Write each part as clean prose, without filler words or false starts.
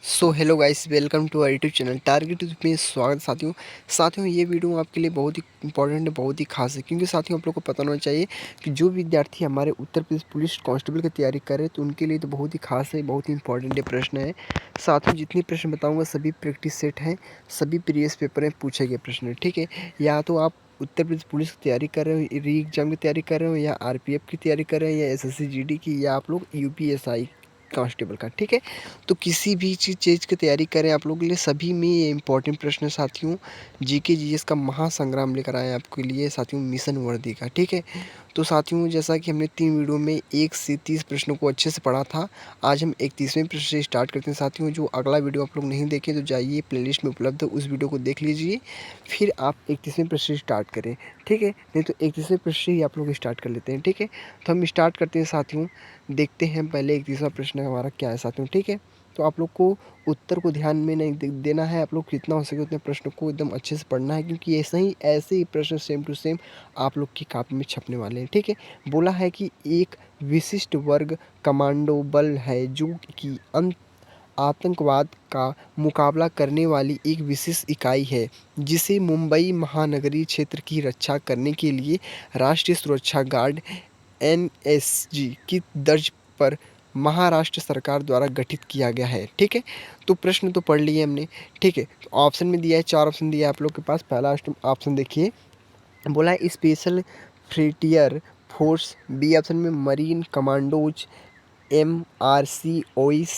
So hello guys, welcome to our YouTube channel Target में स्वागत। साथियों ये वीडियो आपके लिए बहुत ही इंपॉर्टेंट है, बहुत ही खास है, क्योंकि साथियों आप लोग को पता होना चाहिए कि जो विद्यार्थी हमारे उत्तर प्रदेश पुलिस कांस्टेबल की तैयारी कर रहे हैं तो उनके लिए तो बहुत ही खास है, बहुत ही इंपॉर्टेंट ये प्रश्न है। साथियों जितने प्रश्न बताऊँगा सभी प्रैक्टिस सेट हैं, सभी प्रीवियस पेपर में पूछे गए प्रश्न है, ठीक है। या तो आप उत्तर प्रदेश पुलिस की तैयारी कर रहे हो, री एग्जाम की तैयारी कर रहे हो, या आरपीएफ की तैयारी कर रहे हैं, या एसएससी जीडी की, या आप लोग यूपीएसआई कांस्टेबल का, ठीक है। तो किसी भी चीज़ की तैयारी करें आप लोगों के लिए सभी में ये इंपॉर्टेंट प्रश्न है साथियों। जीके जीएस का महासंग्राम लेकर आए हैं आपके लिए साथियों, मिशन वर्दी का, ठीक है। तो साथियों जैसा कि हमने 3 वीडियो में 1 से 30 प्रश्नों को अच्छे से पढ़ा था, आज हम 31वें प्रश्न से स्टार्ट करते हैं साथियों। जो अगला वीडियो आप लोग नहीं देखे तो जाइए प्लेलिस्ट में उपलब्ध है, उस वीडियो को देख लीजिए, फिर आप 31वें प्रश्न से स्टार्ट करें, ठीक है। नहीं तो 31वें प्रश्न से ही आप लोग स्टार्ट कर लेते हैं, ठीक है। तो हम स्टार्ट करते हैं साथियों, देखते हैं पहले 31वां प्रश्न हमारा क्या है साथियों, ठीक है। तो आप लोग को उत्तर को ध्यान में नहीं देना है, आप लोग जितना हो सके उतने प्रश्नों को एकदम अच्छे से पढ़ना है, क्योंकि ऐसे ही प्रश्न सेम टू सेम आप लोग की कॉपी में छपने वाले हैं, ठीक है। बोला है कि एक विशिष्ट वर्ग कमांडो बल है जो कि आतंकवाद का मुकाबला करने वाली एक विशेष इकाई है, जिसे मुंबई महानगरीय क्षेत्र की रक्षा करने के लिए राष्ट्रीय सुरक्षा गार्ड एनएसजी की तर्ज पर महाराष्ट्र सरकार द्वारा गठित किया गया है, ठीक है। तो प्रश्न तो पढ़ लिए हमने, ठीक है। तो ऑप्शन में दिया है, 4 ऑप्शन दिया है आप लोग के पास। पहला ऑप्शन देखिए, बोला है special frontier force, B option में मरीन कमांडोज MRC ओइस,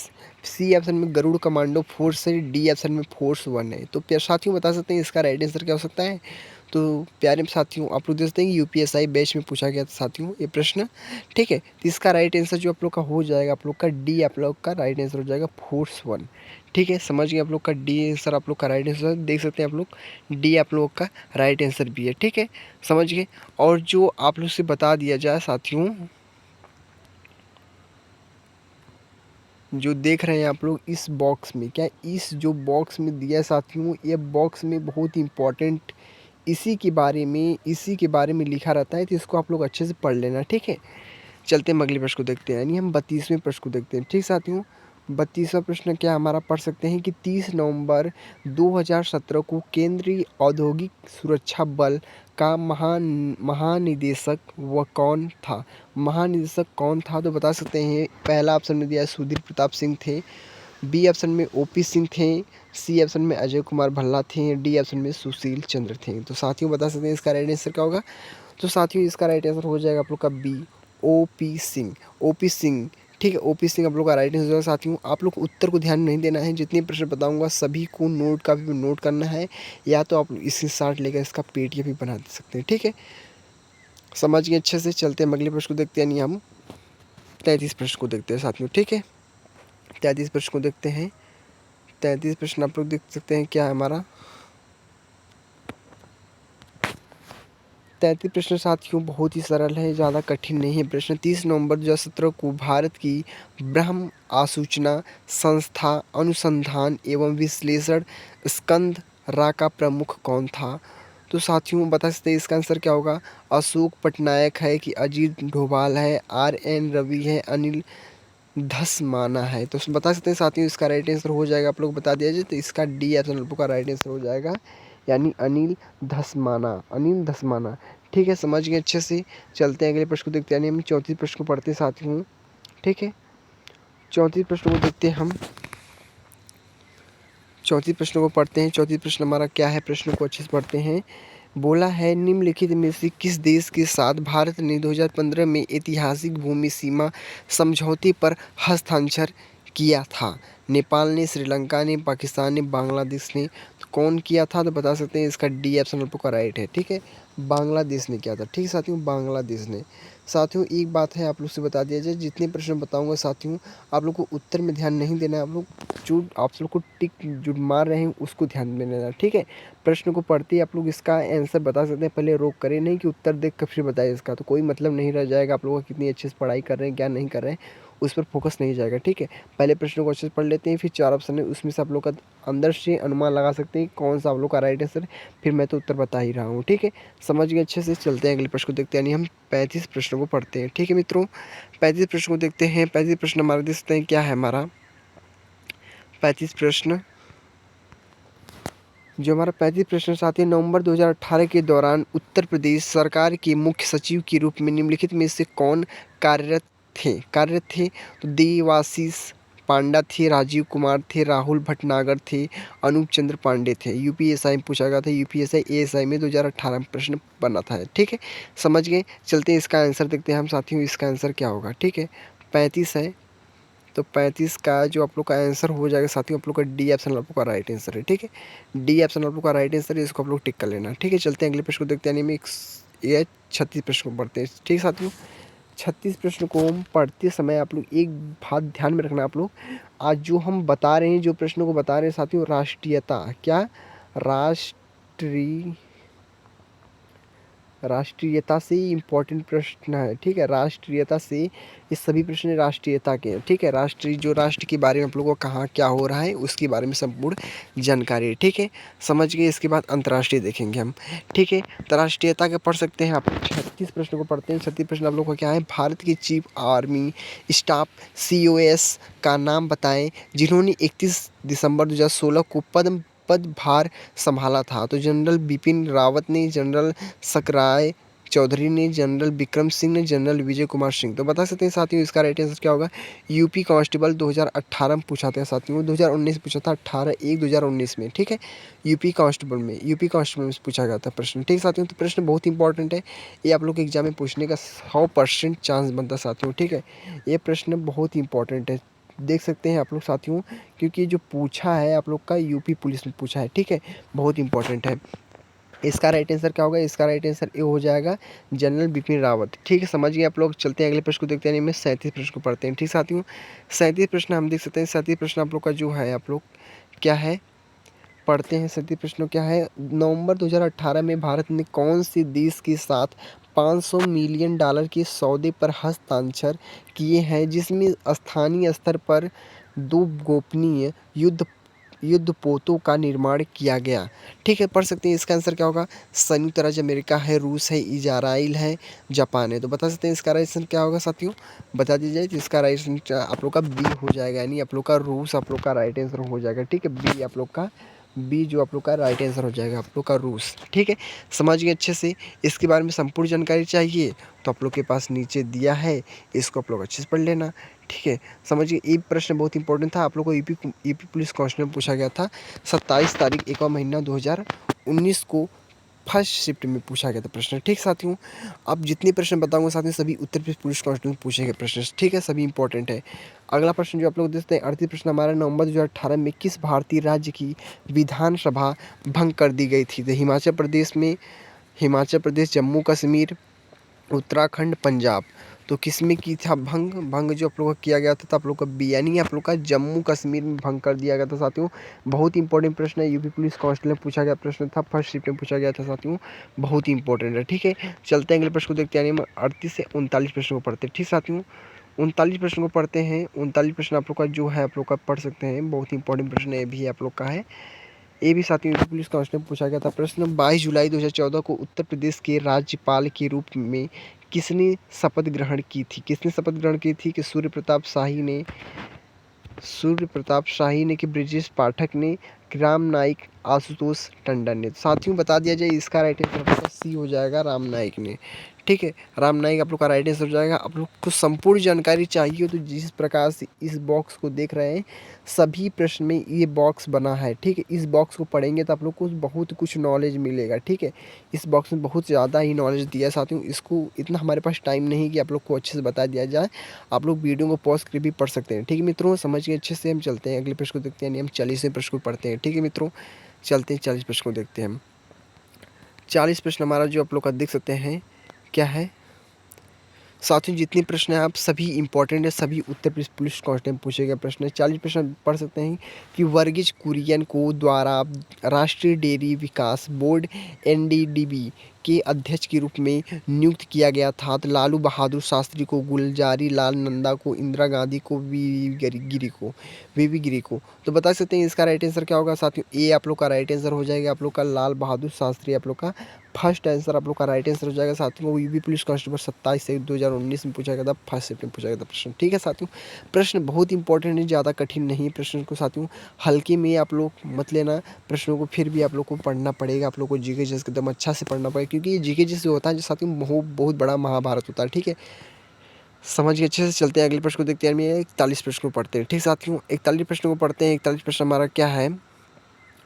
सी ऑप्शन में गरुड़ कमांडो फोर्स है, डी ऑप्शन में फोर्स 1 है। तो प्यारे साथियों बता सकते हैं इसका राइट आंसर क्या हो सकता है। तो प्यारे साथियों आप लोग देखते हैं कि यूपीएसआई बैच में पूछा गया था साथियों ये प्रश्न, ठीक है। तो इसका राइट आंसर जो आप लोग का हो जाएगा, आप लोग का डी आप लोग का राइट आंसर हो जाएगा फोर्स 1, ठीक है। समझ गए आप लोग का डी आंसर, आप लोग का राइट आंसर देख सकते हैं आप लोग, डी आप लोग का राइट आंसर भी है, ठीक है। समझ गए। और जो आप लोग से बता दिया जाए साथियों, जो देख रहे हैं आप लोग इस बॉक्स में, क्या इस जो बॉक्स में दिया है साथियों, ये बॉक्स में बहुत इंपॉर्टेंट इसी के बारे में लिखा रहता है, तो इसको आप लोग अच्छे से पढ़ लेना, ठीक है। चलते हैं अगले प्रश्न को देखते हैं, यानी हम 32वें प्रश्न को देखते हैं, ठीक साथियों। 32वां प्रश्न क्या हमारा पढ़ सकते हैं कि 30 नवंबर 2017 को केंद्रीय औद्योगिक सुरक्षा बल का महानिदेशक वह कौन था। महानिदेशक कौन था तो बता सकते हैं। पहला ऑप्शन में दिया है सुधीर प्रताप सिंह थे, बी ऑप्शन में ओपी सिंह थे, सी ऑप्शन में अजय कुमार भल्ला थे, डी ऑप्शन में सुशील चंद्र थे। तो साथियों बता सकते हैं इसका राइट आंसर क्या होगा। तो साथियों इसका राइट आंसर हो जाएगा आप लोग का B, OP Singh. OP Singh, ठीक है। ओपी सिंह आप लोग का राइट आंसर है साथियों। आप लोग को उत्तर को ध्यान नहीं देना है, जितने प्रश्न बताऊंगा सभी को नोट कापी पे नोट करना है, या तो आप इसी साथ लेकर इसका पीडीएफ भी बना सकते हैं, ठीक है। समझ गए अच्छे से। चलते हैं अगले प्रश्न को देखते हैं, यानी हम 33 प्रश्न को देखते हैं साथियों, ठीक है। 33 प्रश्न को देखते हैं। 33 प्रश्न आप लोग देख सकते हैं क्या है हमारा। 33 प्रश्न साथियों बहुत ही सरल है, ज़्यादा कठिन नहीं है प्रश्न। 30 नवंबर 2017 को भारत की ब्रह्म आसूचना संस्था अनुसंधान एवं विश्लेषण स्कंद रा का प्रमुख कौन था। तो साथियों बता सकते हैं इसका आंसर क्या होगा। अशोक पटनायक है, कि अजीत डोभाल है, RN रवि है, अनिल धसमाना है। तो बता सकते हैं साथियों इसका राइट आंसर हो जाएगा, आप लोग बता दिया जाए तो इसका डी ऑप्शन का राइट आंसर हो जाएगा, यानी अनिल धसमाना, अनिल धसमाना, ठीक है। समझ गए अच्छे से। चलते हैं अगले प्रश्न को देखते हैं, यानी हम 34 प्रश्न को पढ़ते हैं साथियों, ठीक है। 34 प्रश्न को देखते हैं हम, 34 प्रश्नों को पढ़ते हैं। 34 प्रश्न हमारा क्या है, प्रश्न को अच्छे से पढ़ते हैं। बोला है निम्नलिखित में से किस देश के साथ भारत ने 2015 में ऐतिहासिक भूमि सीमा समझौते पर हस्ताक्षर किया था। नेपाल ने, श्रीलंका ने, पाकिस्तान ने, बांग्लादेश ने। तो कौन किया था तो बता सकते हैं इसका डी ऑप्शन आपका राइट है, ठीक है। बांग्लादेश ने किया था, ठीक है साथियों, बांग्लादेश ने। साथियों एक बात है आप लोग से बता दिया जाए, जितने प्रश्न बताऊंगा साथियों आप लोग को उत्तर में ध्यान नहीं देना है, आप लोग जो आप लोग को टिक जो मार रहे हैं उसको ध्यान में देना, ठीक है। प्रश्न को पढ़ते ही आप लोग इसका आंसर बता सकते हैं, पहले रोक करें नहीं कि उत्तर देख कर फिर बताए इसका, तो कोई मतलब नहीं रह जाएगा आप लोग कितनी अच्छे से पढ़ाई कर रहे हैं क्या नहीं कर रहे हैं, उस पर फोकस नहीं जाएगा, ठीक है। पहले प्रश्न को अच्छे से पढ़ लेते हैं, फिर 4 ऑप्शन है उसमें से आप लोग का अंदर से अनुमान लगा सकते हैं कौन सा आप लोग का राइट आंसर है, फिर मैं तो उत्तर बता ही रहा हूँ, ठीक है। समझ गए अच्छे से। चलते हैं अगले प्रश्न को देखते हैं, यानी हम 35 प्रश्नों को पढ़ते हैं, ठीक है मित्रों। 35 प्रश्न को देखते हैं। 35 प्रश्न हमारा देख सकते हैं क्या है हमारा। 35 प्रश्न। जो हमारा 35 प्रश्न साथी, नवंबर 2018 के दौरान उत्तर प्रदेश सरकार के मुख्य सचिव के रूप में निम्नलिखित में से कौन कार्यरत थे? तो देवाशीष पांडा थे, राजीव कुमार थे, राहुल भटनागर थे, अनूप चंद्र पांडे थे। यूपीएसआई में पूछा गया था, यूपीएसआई एएसआई में 2018 में प्रश्न बना था। ठीक है, समझ गए। चलते हैं इसका आंसर देखते हैं हम साथियों, इसका आंसर क्या होगा। ठीक है, 35 है, तो 35 का जो आप लोग का आंसर हो जाएगा साथियों, आप लोग का डी ऑप्शन आप लोग का राइट आंसर है। ठीक है, डी ऑप्शन आप लोग का राइट आंसर है, इसको आप लोग टिक कर लेना। ठीक है, चलते हैं अगले प्रश्न को देखते हैं। यानी ये 36 प्रश्न को पढ़ते हैं। ठीक है साथियों, 36 प्रश्न को हम पढ़ते समय आप लोग एक बात ध्यान में रखना। आप लोग आज जो हम बता रहे हैं, जो प्रश्नों को बता रहे हैं साथियों, राष्ट्रीयता, क्या राष्ट्रीयता से इम्पोर्टेंट प्रश्न है। ठीक है, राष्ट्रीयता से ये सभी प्रश्न राष्ट्रीयता के हैं। ठीक है, जो राष्ट्र के बारे में आप लोगों को कहाँ क्या हो रहा है उसके बारे में संपूर्ण जानकारी है। ठीक है, समझ गए। इसके बाद अंतर्राष्ट्रीय देखेंगे हम। ठीक है, तो राष्ट्रीयता के पढ़ सकते हैं आप। 36 प्रश्न को पढ़ते हैं। 36 प्रश्न आप लोग को क्या है, भारत के चीफ आर्मी स्टाफ COS का नाम बताएं जिन्होंने 31 दिसंबर 2016 को पदभार संभाला था। तो जनरल बिपिन रावत ने, जनरल सकराय चौधरी ने, जनरल विक्रम सिंह ने, जनरल विजय कुमार सिंह। तो बता सकते हैं साथियों इसका राइट आंसर क्या होगा। यूपी कांस्टेबल 2018 में पूछा था साथियों, 2019 पूछा था, 18/1/2019 में। ठीक है, यूपी कांस्टेबल में पूछा गया था प्रश्न। ठीक है साथियों, तो प्रश्न बहुत इंपॉर्टेंट है, ये आप लोग के एग्जाम में पूछने का 100% चांस बनता है साथियों। ठीक है, ये प्रश्न बहुत इंपॉर्टेंट है, देख सकते हैं आप लोग साथियों, क्योंकि जो पूछा है आप लोग का यूपी पुलिस में पूछा है। ठीक है, बहुत इंपॉर्टेंट है। इसका राइट आंसर क्या होगा, इसका राइट आंसर ये हो जाएगा जनरल बिपिन रावत। ठीक है, समझ गए आप लोग। चलते हैं अगले प्रश्न को देखते हैं। में 37 प्रश्न को पढ़ते हैं। ठीक साथियों, 37 प्रश्न हम देख सकते हैं। 37 प्रश्न आप लोग का जो है, आप लोग क्या है पढ़ते हैं। 37 प्रश्न क्या है, नवंबर 2018 में भारत ने कौन से देश के साथ $500 मिलियन के सौदे पर हस्ताक्षर किए हैं, जिसमें स्थानीय स्तर पर 2 गोपनीय युद्धपोतों का निर्माण किया गया। ठीक है, पढ़ सकते हैं। इसका आंसर क्या होगा, संयुक्त राज्य अमेरिका है, रूस है, इजराइल है, जापान है। तो बता सकते हैं इसका राइट आंसर क्या होगा साथियों, बता दीजिए। तो इसका राइट आंसर आप लोग का बी हो जाएगा, यानी आप लोग का रूस आप लोग का राइट आंसर हो जाएगा। ठीक है, बी आप लोग का, बी जो आप लोग का राइट आंसर हो जाएगा, आप लोग का रूस। ठीक है, समझ गए अच्छे से। इसके बारे में संपूर्ण जानकारी चाहिए तो आप लोग के पास नीचे दिया है, इसको आप लोग अच्छे से पढ़ लेना। ठीक है, समझिए। ये प्रश्न बहुत इंपॉर्टेंट था, आप लोग को यूपी पुलिस कांस्टेबल में पूछा गया था 27 तारीख 1वां महीना 2019 को फर्स्ट शिफ्ट में पूछा गया था प्रश्न। ठीक साथियों, अब जितने प्रश्न बताऊंगा साथियों सभी उत्तर प्रदेश पुलिस कांस्टेबल में पूछे गए प्रश्न। ठीक है, सभी इंपॉर्टेंट है। अगला प्रश्न जो आप लोग देखते हैं, 38 प्रश्न हमारा, नवंबर 2018 में किस भारतीय राज्य की विधानसभा भंग कर दी गई थी। तो हिमाचल प्रदेश, जम्मू कश्मीर, उत्तराखंड, पंजाब। तो किस में की था भंग जो आप लोग का किया गया था, तो आप लोग का बी, यानी आप लोग का जम्मू कश्मीर में भंग कर दिया गया था साथियों। बहुत इंपॉर्टेंट प्रश्न है, यूपी पुलिस कांस्टेबल में पूछा गया प्रश्न था, फर्स्ट शिफ्ट में पूछा गया था साथियों, बहुत ही इंपॉर्टेंट है। ठीक है, चलते हैं अगले प्रश्न को देखते हैं। यानी 38 से 39 प्रश्न को पढ़ते हैं। ठीक साथियों, 39 प्रश्न को पढ़ते हैं। 39 प्रश्न आप लोग का जो है आप लोग का पढ़ सकते हैं, बहुत इंपॉर्टेंट प्रश्न ये भी आप लोग का है। ये भी साथियों यूपी पुलिस कांस्टेबल में पूछा गया था प्रश्न। 22 जुलाई 2014 को उत्तर प्रदेश के राज्यपाल के रूप में किसने शपथ ग्रहण की थी। किसने शपथ ग्रहण की थी, कि सूर्य प्रताप शाही ने, कि ब्रिजेश पाठक ने, कि राम नाईक, आशुतोष टंडन ने। साथियों बता दिया जाए, इसका राइट आंसर सी हो जाएगा, राम नाईक ने। ठीक है, राम नाईक आप लोग का राइट आंसर हो जाएगा। आप लोग को संपूर्ण जानकारी चाहिए तो जिस प्रकार से इस बॉक्स को देख रहे हैं, सभी प्रश्न में ये बॉक्स बना है। ठीक है, इस बॉक्स को पढ़ेंगे तो आप लोग को बहुत कुछ नॉलेज मिलेगा। ठीक है, इस बॉक्स में बहुत ज़्यादा ही नॉलेज दिया है साथियों, इसको इतना हमारे पास टाइम नहीं कि आप लोग को अच्छे से बता दिया जाए। आप लोग वीडियो को पॉज करके भी पढ़ सकते हैं। ठीक है मित्रों, समझ के अच्छे से हम चलते हैं अगले प्रश्न को देखते हैं। हम 40वें प्रश्न को पढ़ते हैं। ठीक है मित्रों, चलते हैं 40 प्रश्न को देखते हैं हम। 40 प्रश्न हमारा जो आप लोग का देख सकते हैं क्या है साथियों, जितने प्रश्न हैं आप सभी इंपॉर्टेंट है, सभी उत्तर प्रदेश पुलिस कांस्टेबल पूछे गए प्रश्न है। 40 प्रश्न पढ़ सकते हैं कि वर्गीज कुरियन को द्वारा राष्ट्रीय डेयरी विकास बोर्ड NDDB के अध्यक्ष के रूप में नियुक्त किया गया था? तो लालू बहादुर शास्त्री को, गुलजारी लाल नंदा को, इंदिरा गांधी को, वीवी गिरी को। तो बता सकते हैं इसका राइट आंसर क्या होगा साथियों? ए आप लोग का राइट आंसर हो जाएगा आप लोग का, लाल बहादुर शास्त्री आप लोग का फर्स्ट आंसर आप लोग का राइट आंसर हो जाएगा साथियों। यूपी पुलिस कांस्टेबल 27/1/2019 में पूछा गया था, फर्स्ट सेट में पूछा गया था प्रश्न। ठीक है साथियों, प्रश्न बहुत इंपॉर्टेंट है, ज़्यादा कठिन नहीं है प्रश्न को साथियों, हल्के में आप लोग मत लेना प्रश्नों को, फिर भी आप लोग को पढ़ना पड़ेगा, आप लोग को जीके जैसे एकदम अच्छा से पढ़ना पड़ेगा, क्योंकि ये जीके जैसे होता है जो साथियों बहुत बड़ा महाभारत होता है। ठीक है, समझ के अच्छे से चलते हैं, अगले प्रश्न को देखते हैं। हम 41 प्रश्न को पढ़ते हैं। ठीक साथियों, 41 प्रश्न को पढ़ते हैं। 41 प्रश्न हमारा क्या है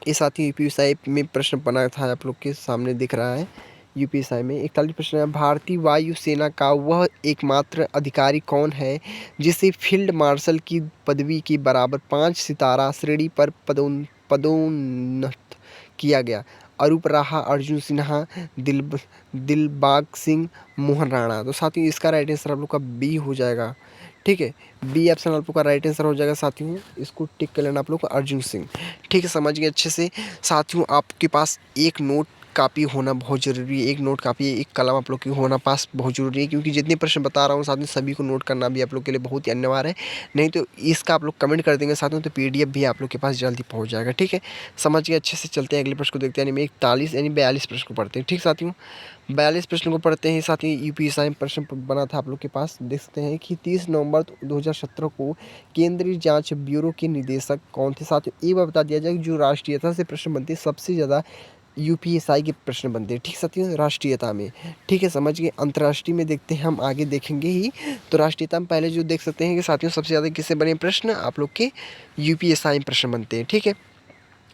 ये साथियों? यूपीएसआई में प्रश्न बना था, आप लोग के सामने दिख रहा है। यूपीएसआई में 41 प्रश्न है। भारतीय वायु सेना का वह एकमात्र अधिकारी कौन है जिसे फील्ड मार्शल की पदवी के बराबर 5 सितारा श्रेणी पर पदोन्नत किया गया? अरूप राहा, अर्जुन सिन्हा, दिलबाग सिंह, मोहन राणा। तो साथियों इसका राइट आंसर आप लोग का बी हो जाएगा। ठीक है, बी ऑप्शन आप लोग का राइट आंसर हो जाएगा साथियों, इसको टिक कर लेना आप लोग को, अर्जुन सिंह। ठीक है, समझ गए अच्छे से साथियों। आपके पास एक नोट कापी होना बहुत ज़रूरी है, एक नोट कापी, एक कलम आप लोग की होना पास बहुत ज़रूरी है, क्योंकि जितने प्रश्न बता रहा हूँ साथियों सभी को नोट करना भी आप लोग के लिए बहुत ही अनिवार्य है। नहीं तो इसका आप लोग कमेंट कर देंगे साथियों तो पीडीएफ भी आप लोग के पास जल्दी पहुँच जाएगा। ठीक है, समझ गए अच्छे से, चलते हैं अगले प्रश्न को देखते हैं। यानी 41 यानी 42 प्रश्न को पढ़ते हैं। ठीक साथियों, 42 प्रश्न को पढ़ते हैं साथियों। यूपीएसआई में प्रश्न बना था आप लोग के पास, देख सकते हैं कि 30 नवंबर 2017 को केंद्रीय जांच ब्यूरो के निदेशक कौन थे साथियों? ये बता दिया जाए जो राष्ट्रीयता से प्रश्न बनते हैं, सबसे ज़्यादा यूपीएसआई के प्रश्न बनते हैं। ठीक साथियों, राष्ट्रीयता में। ठीक है, समझ गए। अंतर्राष्ट्रीय में देखते हैं, हम आगे देखेंगे ही। तो राष्ट्रीयता में पहले जो देख सकते हैं कि साथियों सबसे ज़्यादा किससे बने प्रश्न आप लोग के? यूपीएसआई में प्रश्न बनते हैं। ठीक है,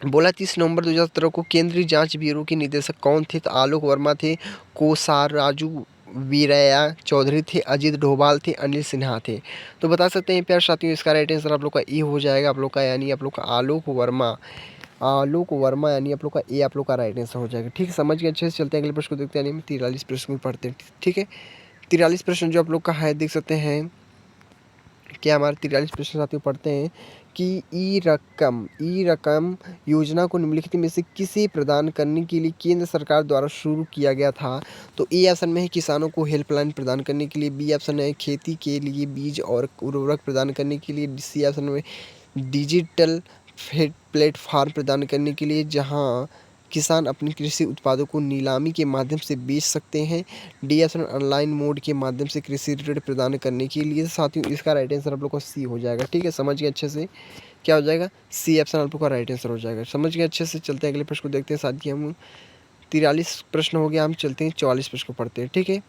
बोला 30 नवंबर 2017 को केंद्रीय जांच ब्यूरो के निदेशक कौन थे? तो आलोक वर्मा थे, कोसाराजू वीरैया चौधरी थे, अजीत डोभाल थे, अनिल सिन्हा थे। तो बता सकते हैं प्यार साथियों इसका राइट आंसर आप लोग का ए हो जाएगा आप लोग का, यानी आप लोग का आलोक वर्मा यानी आप लोग का ए आप लोग का राइट आंसर हो जाएगा। ठीक है, समझ के अच्छे से चलते हैं, अगले प्रश्न को देखते हैं। यानी 43 प्रश्न पढ़ते हैं। ठीक है, 43 प्रश्न जो आप लोग का है देख सकते हैं क्या हमारे 43 प्रश्न साथियों पढ़ते हैं कि ई रकम योजना को निम्नलिखित में से किसे प्रदान करने के लिए केंद्र सरकार द्वारा शुरू किया गया था? तो ए ऑप्शन में है किसानों को हेल्पलाइन प्रदान करने के लिए, बी ऑप्शन है खेती के लिए बीज और उर्वरक प्रदान करने के लिए, सी ऑप्शन में डिजिटल प्लेटफॉर्म प्रदान करने के लिए जहां किसान अपने कृषि उत्पादों को नीलामी के माध्यम से बेच सकते हैं, डी ऑप्शन ऑनलाइन मोड के माध्यम से कृषि ऋण प्रदान करने के लिए। साथियों इसका राइट आंसर आप लोग का सी हो जाएगा। ठीक है, समझ गए अच्छे से, क्या हो जाएगा? सी ऑप्शन आप लोग का राइट आंसर हो जाएगा। समझ गए अच्छे से, चलते हैं अगले प्रश्न को देखते हैं साथियों। हम 43 प्रश्न हो गया, हम चलते हैं 44 प्रश्न को पढ़ते हैं। ठीक है,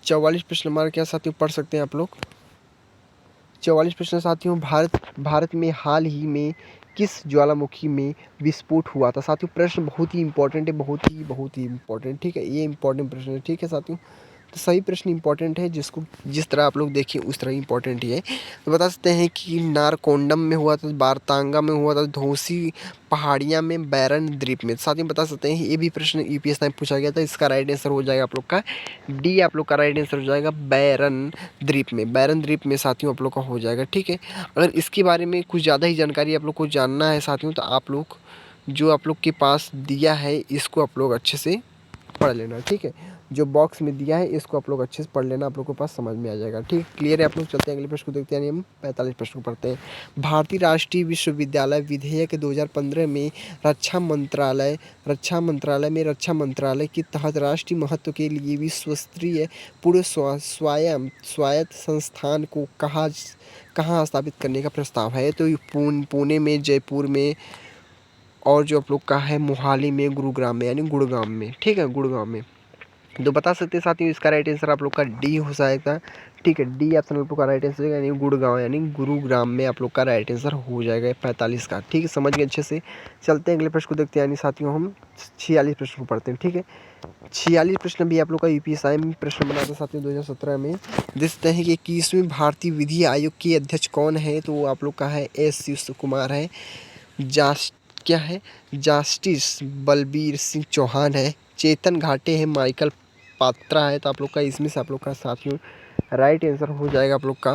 44 प्रश्न हमारा क्या साथियों पढ़ सकते हैं आप लोग? 44 प्रश्न साथियों, भारत में हाल ही में किस ज्वालामुखी में विस्फोट हुआ था? साथियों प्रश्न बहुत ही इंपॉर्टेंट है, बहुत ही इंपॉर्टेंट। ठीक है, ये इंपॉर्टेंट प्रश्न है। ठीक है साथियों, तो सही प्रश्न इंपॉर्टेंट है, जिसको जिस तरह आप लोग देखिए उस तरह इंपॉर्टेंट ही है। तो बता सकते हैं कि नारकोंडम में हुआ था, बारतांगा में हुआ था, धोसी पहाड़ियाँ में, बैरन द्वीप में। साथ ही बता सकते हैं ये भी प्रश्न यूपीएस में पूछा गया था, इसका राइट आंसर हो जाएगा आप लोग का डी आप लोग का राइट आंसर हो जाएगा बैरन द्वीप में। बैरन द्वीप में साथियों आप लोग का हो जाएगा। ठीक है, अगर इसके बारे में कुछ ज़्यादा ही जानकारी आप लोग को जानना है साथियों तो आप लोग जो आप लोग के पास दिया है इसको आप लोग अच्छे से पढ़ लेना। ठीक है, जो बॉक्स में दिया है इसको आप लोग अच्छे से पढ़ लेना, आप लोग के पास समझ में आ जाएगा। ठीक, क्लियर है? आप लोग चलते हैं अगले प्रश्न को देखते हैं। हम 45 प्रश्न को पढ़ते हैं। भारतीय राष्ट्रीय विश्वविद्यालय विधेयक 2015 में रक्षा मंत्रालय के तहत राष्ट्रीय महत्व के लिए विश्वस्तरीय पूर्ण स्वायत्त संस्थान को कहाँ स्थापित करने का प्रस्ताव है? तो पुणे में, जयपुर में, और जो आप लोग का है मोहाली में, गुरुग्राम में यानी गुड़गांव में। ठीक है, गुड़गांव में। तो बता सकते हैं साथियों इसका राइट आंसर आप लोग का डी हो जाएगा। ठीक है, डी ऑप्शन आप लोग का राइट आंसर यानी गुड़गांव यानी गुरुग्राम में आप लोग का राइट आंसर हो जाएगा 45 का। ठीक है, समझ गए अच्छे से, चलते हैं अगले प्रश्न को देखते हैं। यानी साथियों हम 46 प्रश्न को पढ़ते हैं। ठीक है, 46 प्रश्न भी आप लोग का यूपीएसआई में प्रश्न बना था साथियों 2017 में। देखते हैं कि 21वें भारतीय विधि आयोग के अध्यक्ष कौन है? तो वो आप लोग का है एस शिव कुमार है, क्या है जस्टिस बलबीर सिंह चौहान है, चेतन घाटे है, माइकल पात्रा है। तो आप लोग का इसमें से आप लोग का साथियों राइट आंसर हो जाएगा आप लोग का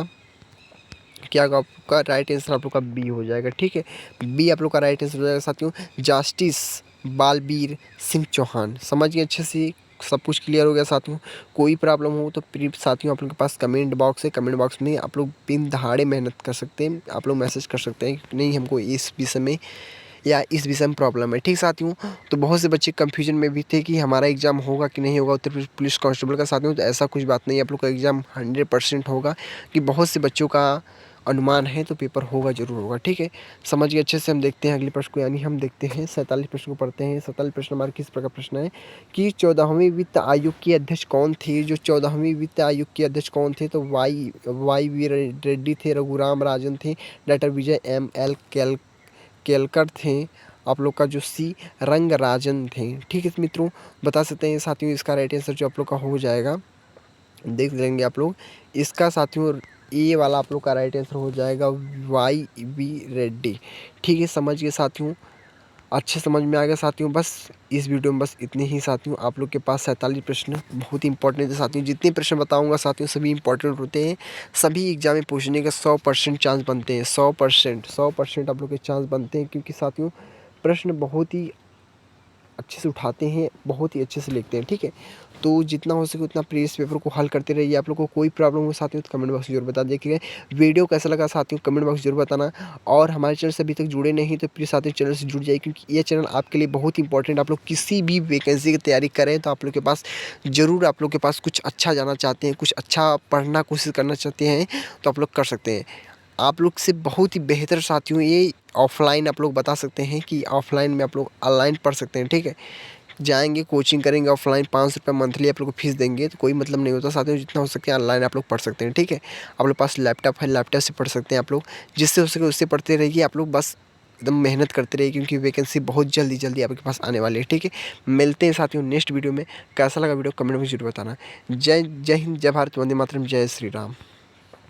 क्या होगा आपका राइट आंसर आप लोग का बी हो जाएगा। ठीक है, बी आप लोग का राइट आंसर हो जाएगा साथियों, जस्टिस बालबीर सिंह चौहान। समझ गए अच्छे से, सब कुछ क्लियर हो गया साथियों। कोई प्रॉब्लम हो तो प्लीज साथियों आप लोग के पास कमेंट बॉक्स है, कमेंट बॉक्स में आप लोग दिन दहाड़े मेहनत कर सकते हैं, आप लोग मैसेज कर सकते हैं कि नहीं हमको इस विषय में या इस विषय में प्रॉब्लम है। ठीक साथियों, तो बहुत से बच्चे कंफ्यूजन में भी थे कि हमारा एग्ज़ाम होगा कि नहीं होगा उत्तर प्रदेश पुलिस कांस्टेबल का। साथियों तो ऐसा कुछ बात नहीं है, आप लोग का एग्ज़ाम 100% होगा, कि बहुत से बच्चों का अनुमान है तो पेपर होगा, जरूर होगा। ठीक है, समझ गए अच्छे से। हम देखते हैं अगले प्रश्न को, यानी हम देखते हैं 47 प्रश्न को पढ़ते हैं। 47 प्रश्न हमारे किस प्रकार प्रश्न है कि 14वें वित्त आयोग के अध्यक्ष कौन थे। जो 14वें वित्त आयोग के अध्यक्ष कौन थे, तो वाई वी रेड्डी थे, रघुराम राजन थे, डॉक्टर विजय एम एल केलकर थे, आप लोग का जो सी रंगराजन थे। ठीक है मित्रों, बता सकते हैं साथियों इसका राइट आंसर जो आप लोग का हो जाएगा, देख लेंगे आप लोग इसका साथियों, ये वाला आप लोग का राइट आंसर हो जाएगा वाई वी रेड्डी। ठीक है, समझिए साथियों, अच्छे समझ में आ गया साथियों। बस इस वीडियो में बस इतने ही साथियों। आप लोग के पास 47 प्रश्न बहुत ही इंपॉर्टेंट है साथियों। जितने प्रश्न बताऊंगा साथियों सभी इंपॉर्टेंट होते हैं, सभी एग्जाम में पूछने के 100% चांस बनते हैं। 100% आप लोग के चांस बनते हैं, क्योंकि साथियों प्रश्न बहुत ही अच्छे से उठाते हैं, बहुत ही अच्छे से लिखते हैं। ठीक है, तो जितना हो सके उतना प्रीवियस पेपर को हल करते रहिए। आप लोग को कोई प्रॉब्लम हो साथियों तो कमेंट बॉक्स में जरूर बता देखिए। वीडियो कैसा लगा साथियों कमेंट बॉक्स जरूर बताना, और हमारे चैनल से अभी तक जुड़े नहीं तो प्लीज़ साथियों चैनल से जुड़ जाइए, क्योंकि ये चैनल आपके लिए बहुत इंपॉर्टेंट। आप लोग किसी भी वैकेंसी की तैयारी करें तो आप लोग के पास ज़रूर, आप लोग के पास कुछ अच्छा जाना चाहते हैं, कुछ अच्छा पढ़ना कोशिश करना चाहते हैं तो आप लोग कर सकते हैं। आप लोग से बहुत ही बेहतर साथियों ये ऑफलाइन आप लोग बता सकते हैं कि ऑफलाइन में आप लोग ऑनलाइन पढ़ सकते हैं। ठीक है, जाएंगे कोचिंग करेंगे ऑफलाइन, 500 रुपये मंथली आप लोग को फीस देंगे तो कोई मतलब नहीं होता साथियों। जितना हो सके ऑनलाइन आप लोग पढ़ सकते हैं। ठीक है, आप लोग पास लैपटॉप है, लैपटॉप से पढ़ सकते हैं आप लोग, जिससे हो सके उससे पढ़ते रहिए आप लोग। बस एकदम मेहनत करते रहिए, क्योंकि वैकेंसी बहुत जल्दी जल्दी आपके पास आने वाली है। ठीक है, मिलते हैं साथियों नेक्स्ट वीडियो में। कैसा लगा वीडियो कमेंट में जरूर बताना। जय जय हिंद, जय भारत, वंदे मातरम, जय श्री राम।